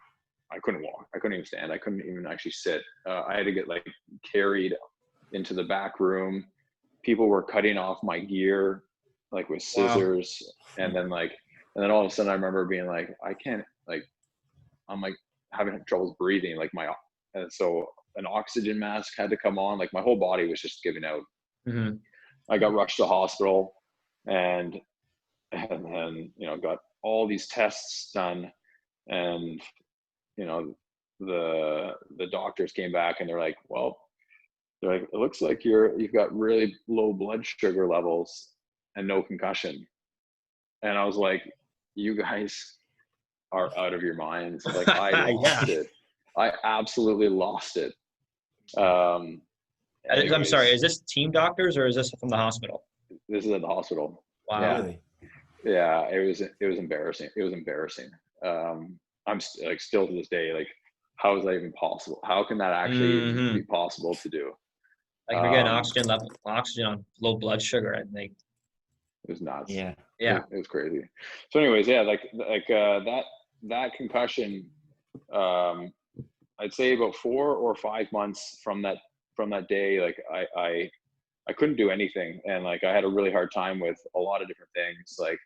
walk. I couldn't even stand. I couldn't even actually sit. I had to get like carried into the back room. People were cutting off my gear like with scissors. Wow. And then all of a sudden I remember being like, I can't, like, I'm like having trouble breathing, like and so an oxygen mask had to come on. Like my whole body was just giving out. I got rushed to the hospital, and then got all these tests done, and the doctors came back and they're like, it looks like you've got really low blood sugar levels and no concussion. And I was like, you guys are out of your minds. Like I lost it. I absolutely lost it. I'm sorry, is this team doctors or is this from the hospital? This is at the hospital. Wow. Yeah. Really? Yeah, it was embarrassing. It was embarrassing. I'm like still to this day, like, how is that even possible? How can that actually be possible to do? Like you're getting oxygen on low blood sugar, I think. It was nuts. Yeah. It was crazy. So anyways, yeah, that concussion, I'd say about 4 or 5 months from that day, like I couldn't do anything. And like, I had a really hard time with a lot of different things. Like,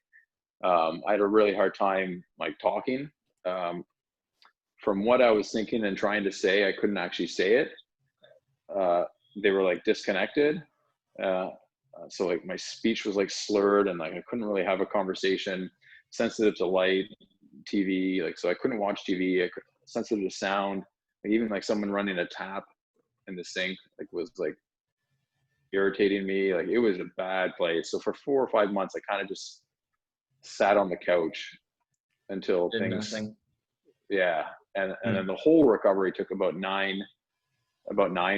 I had a really hard time like talking. From what I was thinking and trying to say, I couldn't actually say it. They were like disconnected. So like my speech was like slurred, and like I couldn't really have a conversation. Sensitive to light, TV, like, so I couldn't watch TV. Sensitive to sound, like even like someone running a tap in the sink, like was like irritating me. Like it was a bad place. So for 4 or 5 months, I kind of just sat on the couch until things. Yeah, and then the whole recovery took about 9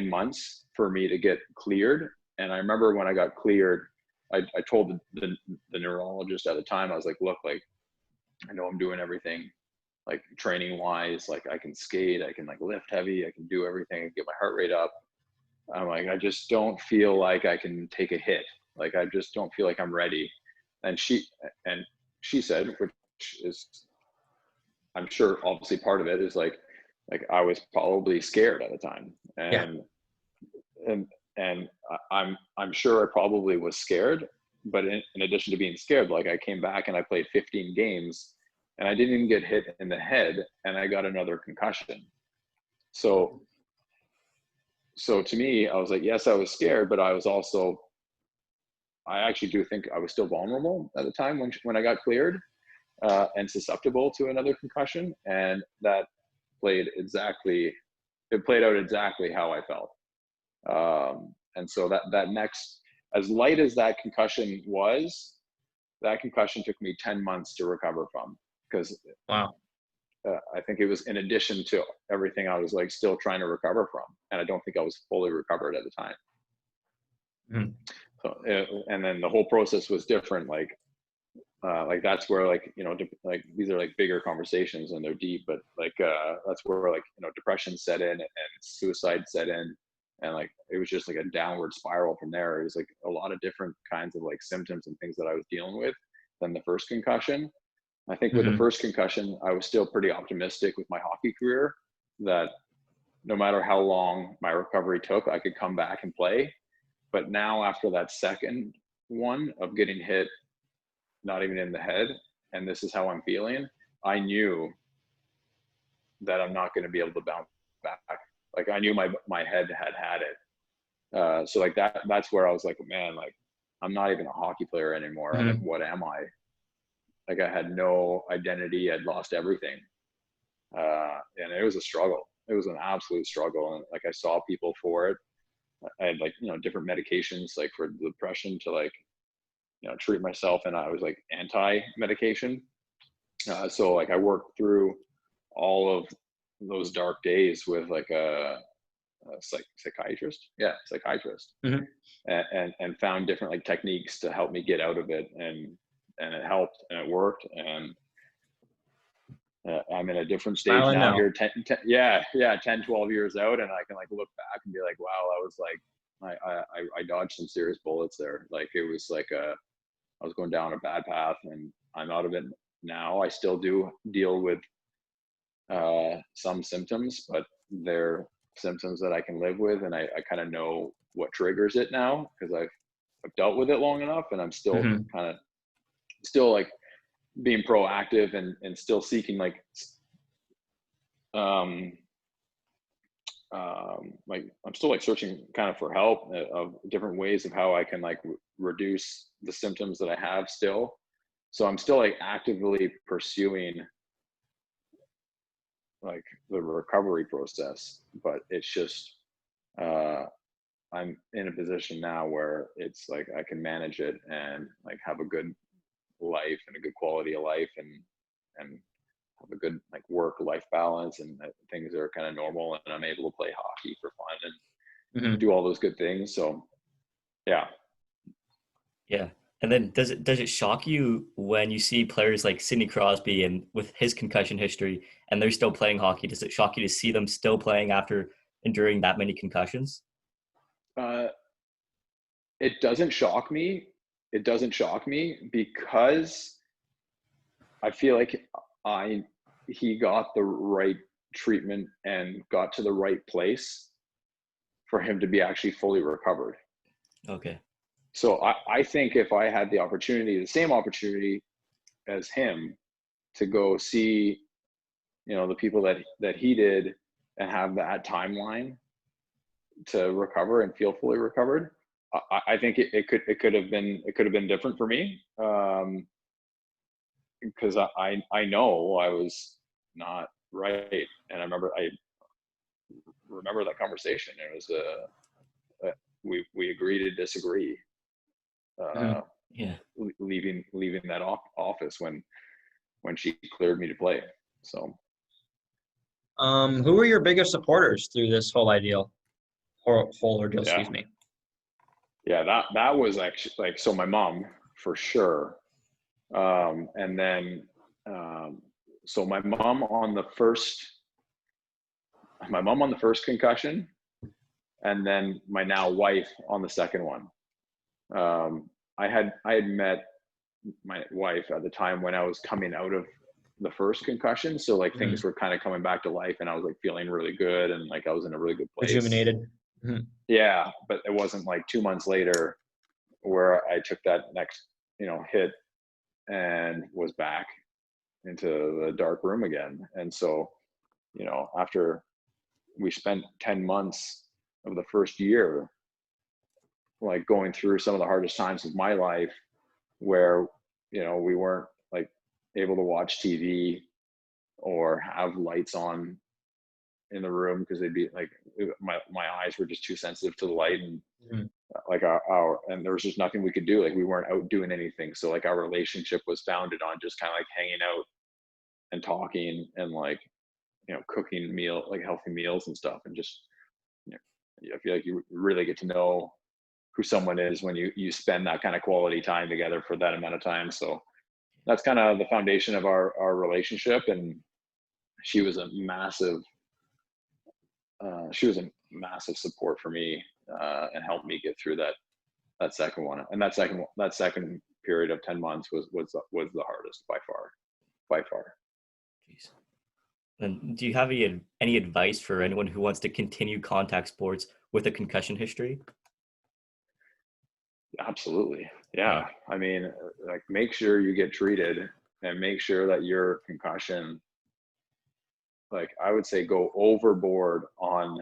months for me to get cleared. And I remember when I got cleared, I told the neurologist at the time, I was like, look, like, I know I'm doing everything, like training wise, like I can skate, I can like lift heavy, I can do everything, get my heart rate up. I'm like, I just don't feel like I can take a hit. Like, I just don't feel like I'm ready. And she said, which is, I'm sure obviously part of it is like I was probably scared at the time. Yeah. And I'm sure I probably was scared, but in addition to being scared, like I came back and I played 15 games and I didn't even get hit in the head and I got another concussion. So to me, I was like, yes, I was scared, but I actually do think I was still vulnerable at the time when I got cleared, and susceptible to another concussion. And that played out exactly how I felt. And so that next, as light as that concussion was, that concussion took me 10 months to recover from, because Wow. I think it was in addition to everything I was like still trying to recover from, and I don't think I was fully recovered at the time. Mm-hmm. So, and then the whole process was different. Like that's where like, like these are like bigger conversations and they're deep, but like that's where like, depression set in and suicide set in. And like, it was just like a downward spiral from there. It was like a lot of different kinds of like symptoms and things that I was dealing with than the first concussion. I think with the first concussion, I was still pretty optimistic with my hockey career that no matter how long my recovery took, I could come back and play. But now after that second one of getting hit, not even in the head, and this is how I'm feeling, I knew that I'm not going to be able to bounce back. Like I knew my head had it. So like that's where I was like, man, like I'm not even a hockey player anymore. Mm-hmm. Like, what am I? Like I had no identity. I'd lost everything. And it was a struggle. It was an absolute struggle. And like, I saw people for it. I had like, different medications, like for depression to like, treat myself. And I was like anti-medication. So like I worked through all of those dark days with like a psychiatrist. Yeah. Psychiatrist. Mm-hmm. And found different like techniques to help me get out of it. And it helped and it worked. And I'm in a different stage Smiling now now. here, 10, 12 years out. And I can like look back and be like, wow, I was like, I dodged some serious bullets there. Like it was like I was going down a bad path and I'm out of it now. I still do deal with some symptoms, but they're symptoms that I can live with. And I kind of know what triggers it now because I've dealt with it long enough, and I'm still kind of still like being proactive and still seeking like I'm still like searching kind of for help of different ways of how I can like reduce the symptoms that I have still. So I'm still like actively pursuing like the recovery process, but it's just I'm in a position now where it's like I can manage it and like have a good life and a good quality of life and have a good like work life balance, and things are kind of normal, and I'm able to play hockey for fun and do all those good things. So yeah. And then does it shock you when you see players like Sidney Crosby and with his concussion history and they're still playing hockey? Does it shock you to see them still playing after enduring that many concussions? It doesn't shock me. It doesn't shock me because I feel like he got the right treatment and got to the right place for him to be actually fully recovered. Okay. So I think if I had the opportunity, the same opportunity as him, to go see, the people that he did and have that timeline to recover and feel fully recovered, I think it could have been different for me. Because I know I was not right, and I remember that conversation. It was we agree to disagree. Leaving that office when she cleared me to play. So, who were your biggest supporters through this whole ordeal? Excuse me. Yeah, that was actually like, so my mom for sure. And then, so my mom on the first concussion, and then my now wife on the second one. I had met my wife at the time when I was coming out of the first concussion, so like things were kind of coming back to life, and I was like feeling really good, and like I was in a really good place. Rejuvenated. Yeah, but it wasn't like 2 months later where I took that next, hit and was back into the dark room again. And so, after we spent 10 months of the first year, like going through some of the hardest times of my life where, we weren't like able to watch TV or have lights on in the room because they'd be like, my eyes were just too sensitive to the light, and like and there was just nothing we could do. Like we weren't out doing anything. So like our relationship was founded on just kind of like hanging out and talking and like, cooking like healthy meals and stuff. And just, I feel like you really get to know who someone is when you spend that kind of quality time together for that amount of time. So that's kind of the foundation of our relationship. And she was a massive support for me, and helped me get through that second one. And that second period of 10 months was the hardest by far. Jeez. And do you have any advice for anyone who wants to continue contact sports with a concussion history? Absolutely. Yeah. I mean, like make sure you get treated and make sure that your concussion, like I would say, go overboard on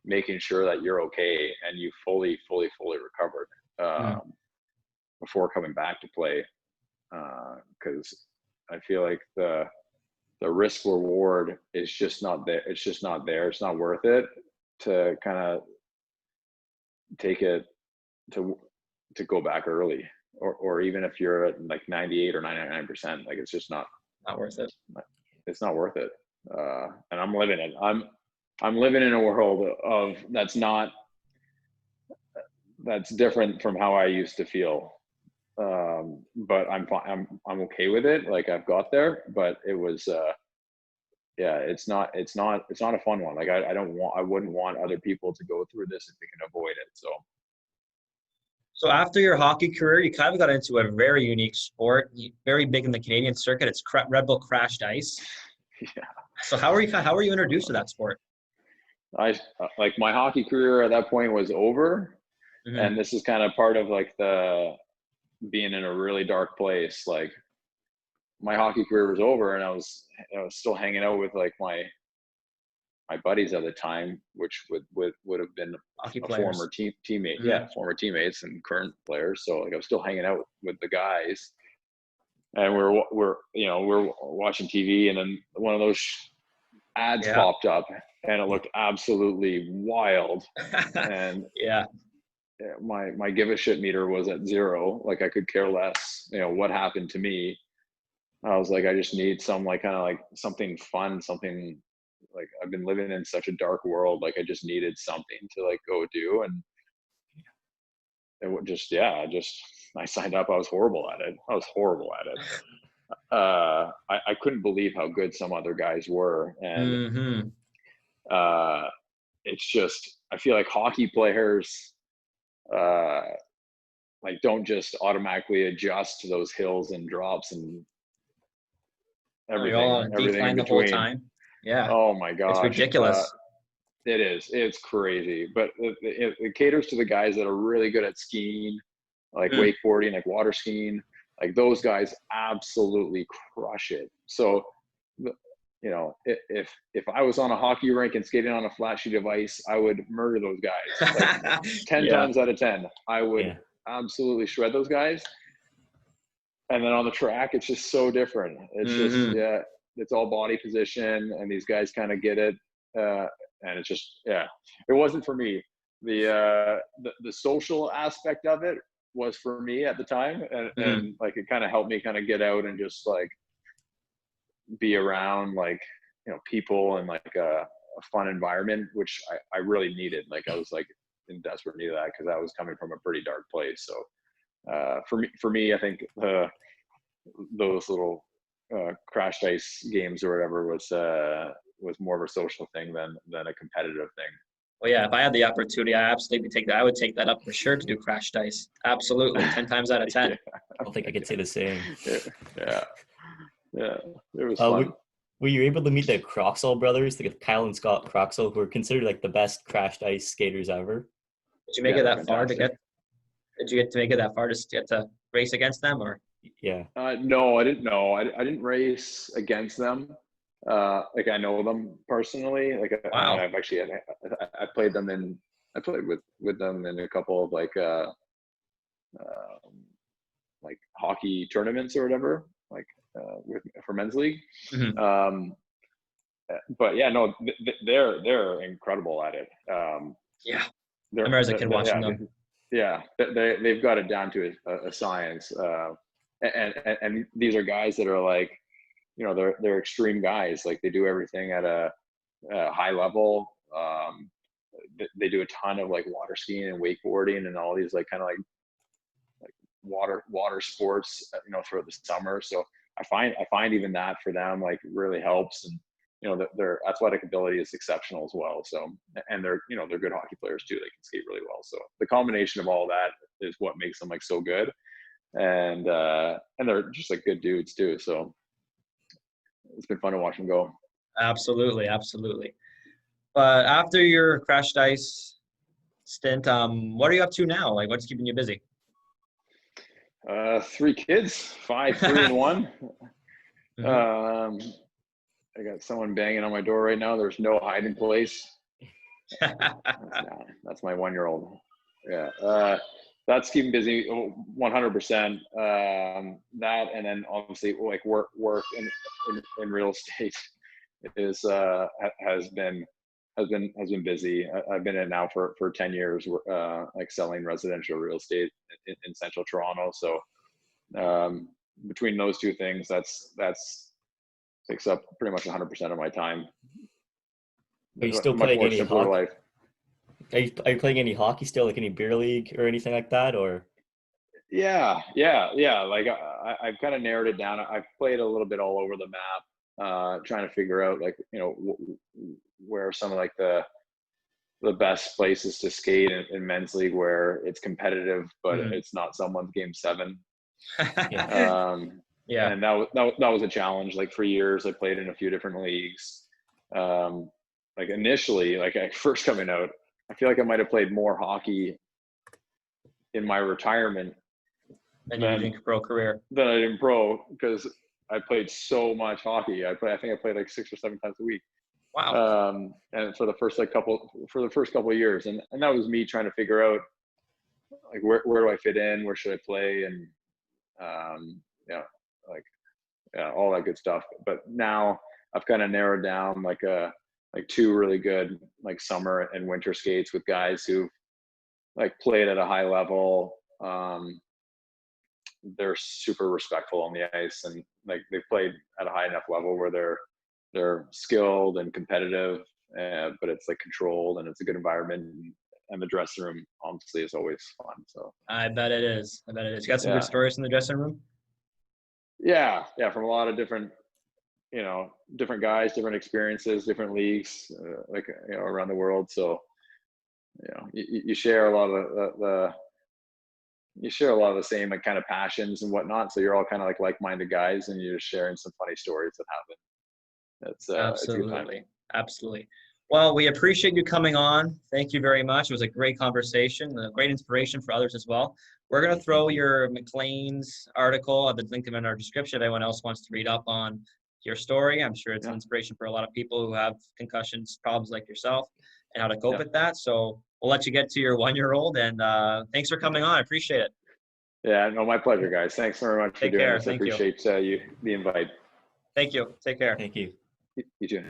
making sure that you're okay and you fully recovered before coming back to play. Because I feel like the risk reward is just not there. It's just not there. It's not worth it to kind of take it to go back early, or even if you're at like 98 or 99%, like it's just not worth it. It's not worth it. And I'm living it. I'm living in a world of that's different from how I used to feel. But I'm okay with it. Like I've got there, but it was, it's not a fun one. Like I wouldn't want other people to go through this if they can avoid it. So after your hockey career, you kind of got into a very unique sport, very big in the Canadian circuit. It's Red Bull Crashed Ice. Yeah. So how were you introduced to that sport? Like my hockey career at that point was over. And this is kind of part of like the being in a really dark place. Like my hockey career was over, and I was still hanging out with like my buddies at the time, which would have been Hockey a players. former teammate, former teammates and current players. So like I was still hanging out with the guys, and we're watching TV, and then one of those ads popped up, and it looked absolutely wild. And my give a shit meter was at 0. Like I could care less, what happened to me. I was like, I just need some like kind of like something fun, something like I've been living in such a dark world. Like I just needed something to like go do. And it would just, I signed up. I was horrible at it. I couldn't believe how good some other guys were. And it's just, I feel like hockey players, like don't just automatically adjust to those hills and drops and everything in between. The whole time. Yeah. Oh my gosh. It's ridiculous. It is. It's crazy. But it caters to the guys that are really good at skiing, like wakeboarding, like water skiing. Like those guys absolutely crush it. So, if I was on a hockey rink and skating on a flat sheet of ice, I would murder those guys. Like 10 times out of 10, I would absolutely shred those guys. And then on the track, it's just so different. It's just, it's all body position, and these guys kind of get it. And it's just, it wasn't for me. The social aspect of it was for me at the time. And like, it kind of helped me kind of get out and just like be around like, people and like a fun environment, which I really needed. Like I was like in desperate need of that, because I was coming from a pretty dark place. So for me, I think those little crashed ice games or whatever was more of a social thing than a competitive thing. Well, yeah, if I had the opportunity, I absolutely take that. I would take that up for sure to do crash dice. Absolutely, 10 times out of 10. Yeah, I don't think I could say the same. yeah, yeah. It was Uh, fun. were you able to meet the Croxall brothers, like Kyle and Scott Croxall, who are considered like the best crashed ice skaters ever? Did you make Yeah, it they're that far to fantastic. get? Did you get to make it that far to get to race against them, or? Yeah. No, I didn't know. I didn't race against them. Like I know them personally. Like Wow. I've actually I played them in. I played with them in a couple of like hockey tournaments or whatever. Like for men's league. Mhm. But yeah, no, they're incredible at it. Yeah, I They're, remember as a they're kid they're- watching them. yeah, they've got it down to a science. And these are guys that are like, they're extreme guys. Like they do everything at a high level. They do a ton of like water skiing and wakeboarding and all these like kind of like water sports, throughout the summer. So I find even that for them like really helps, and their athletic ability is exceptional as well. So, and they're good hockey players too. They can skate really well. So the combination of all that is what makes them like so good, and they're just like good dudes too. So it's been fun to watch them go. Absolutely, absolutely. But after your crash dice stint, what are you up to now? Like, what's keeping you busy? 3 kids, 5, 3, and 1. Mhm. I got someone banging on my door right now. There's no hiding place. That's my 1-year-old. Yeah. That's keeping busy 100%. That, and then obviously like work in real estate is has been busy. I've been in it now for 10 years, like selling residential real estate in central Toronto. So between those two things, that's takes up pretty much 100% of my time. Are you still Much playing more any simpler hockey? life. Are you playing any hockey still, like any beer league or anything like that, or? Yeah. Like I've kind of narrowed it down. I've played a little bit all over the map, trying to figure out like where some of like the best places to skate in men's league where it's competitive, but it's not someone's game 7. Yeah. Yeah. And that was a challenge. Like for years, I played in a few different leagues. Like initially, like first coming out, I feel like I might have played more hockey in my retirement And you think pro career. than I did in pro, because I played so much hockey. I think I played like 6 or 7 times a week. Wow. And for the first couple of years, and that was me trying to figure out like where do I fit in, where should I play, and all that good stuff. But now I've kind of narrowed down like 2 really good like summer and winter skates with guys who've like played at a high level. They're super respectful on the ice, and like they've played at a high enough level where they're skilled and competitive, but it's like controlled and it's a good environment. And the dressing room honestly is always fun. So I bet it is. You got some good stories in the dressing room? Yeah, from a lot of different guys, different experiences, different leagues, around the world. So, you share a lot of the same like kind of passions and whatnot. So you're all kind of like like-minded guys, and you're just sharing some funny stories that happen. It's a good time. Absolutely. Well, we appreciate you coming on. Thank you very much. It was a great conversation, a great inspiration for others as well. We're going to throw your McLean's article. I've linked them in our description. If anyone else wants to read up on your story, I'm sure it's an inspiration for a lot of people who have concussions problems like yourself and how to cope with that. So we'll let you get to your 1-year-old, and thanks for coming on. I appreciate it. Yeah, no, my pleasure, guys. Thanks very much for doing this. I appreciate the invite. Thank you. Take care. Thank you. You too.